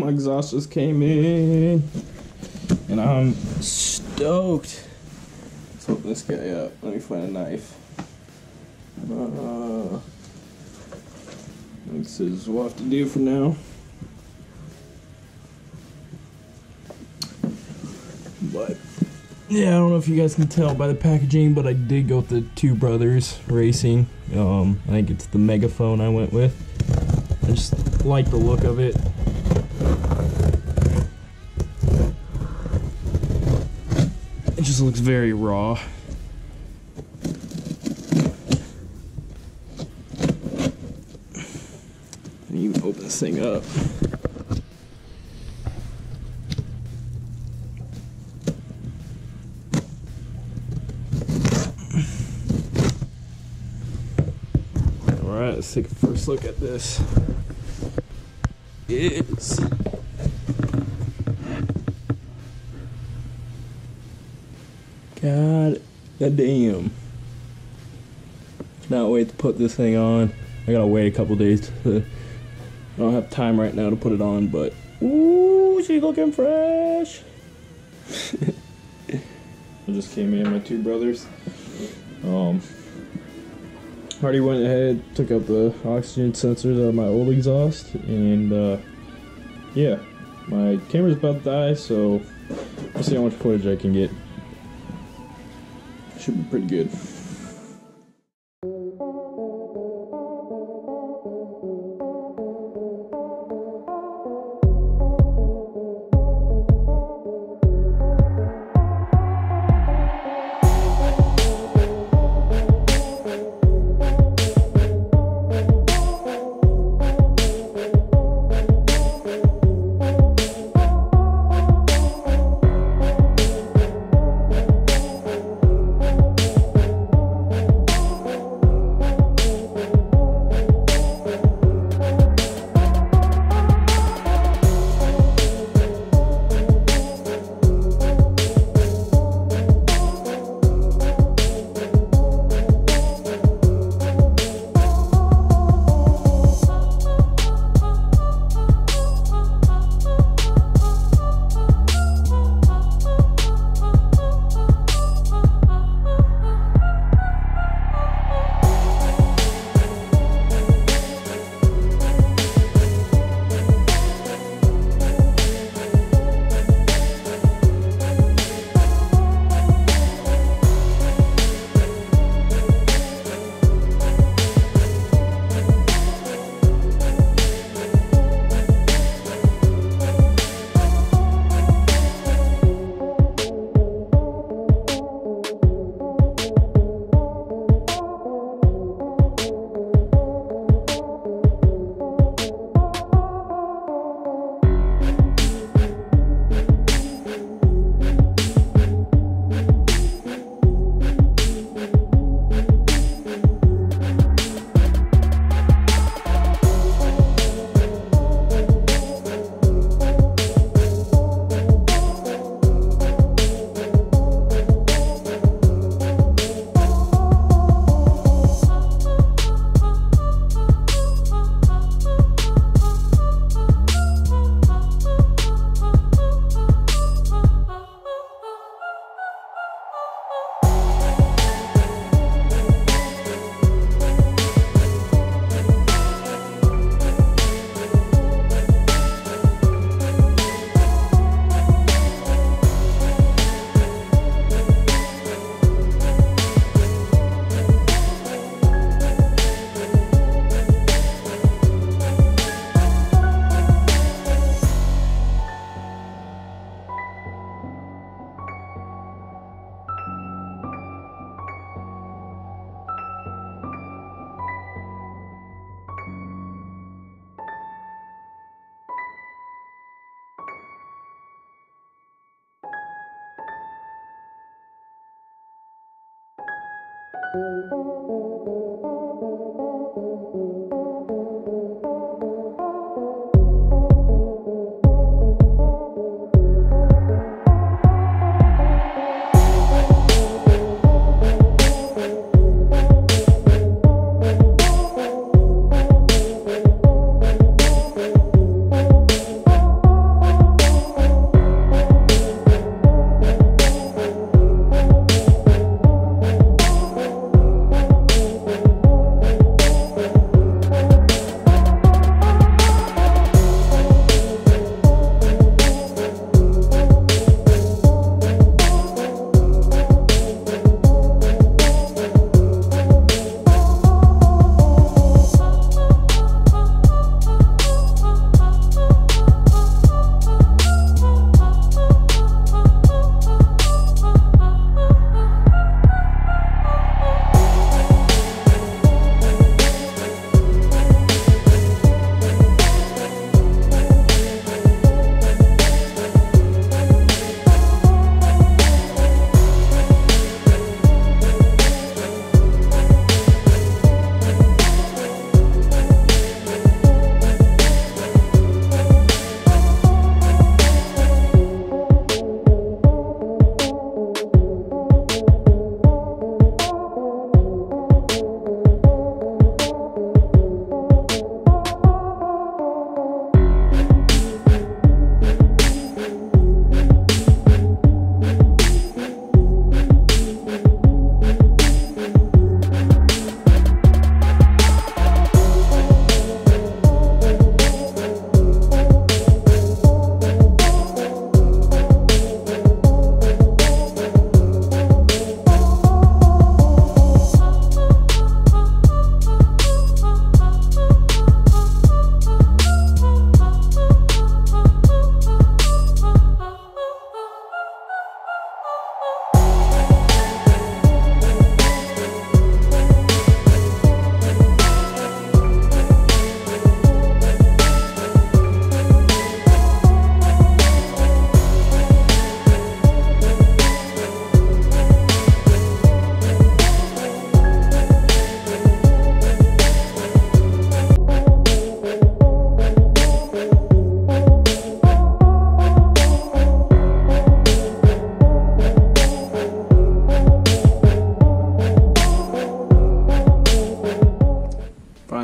my exhaust just came in, and I'm stoked. Let's open this guy up. Let me find a knife. This is what I have to do for now. But yeah, I don't know if you guys can tell by the packaging, but I did go with the Two Brothers Racing. I think it's the Megaphone I went with. I just like the look of it. It just looks very raw. I didn't even open this thing up. Alright, let's take a first look at this. It's God damn. Cannot wait to put this thing on. I gotta wait a couple days. I don't have time right now to put it on, but ooh, she's looking fresh. I just came in, my Two Brothers. Already went ahead, took out the oxygen sensors out of my old exhaust, and yeah, my camera's about to die, so we'll see how much footage I can get. Should be pretty good.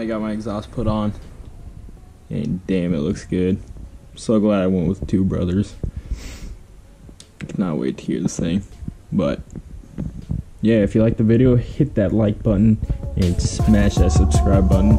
finally got my exhaust put on. And damn, it looks good. I'm so glad I went with two brothers. Cannot wait to hear this thing. But yeah, if you like the video, hit that like button and smash that subscribe button.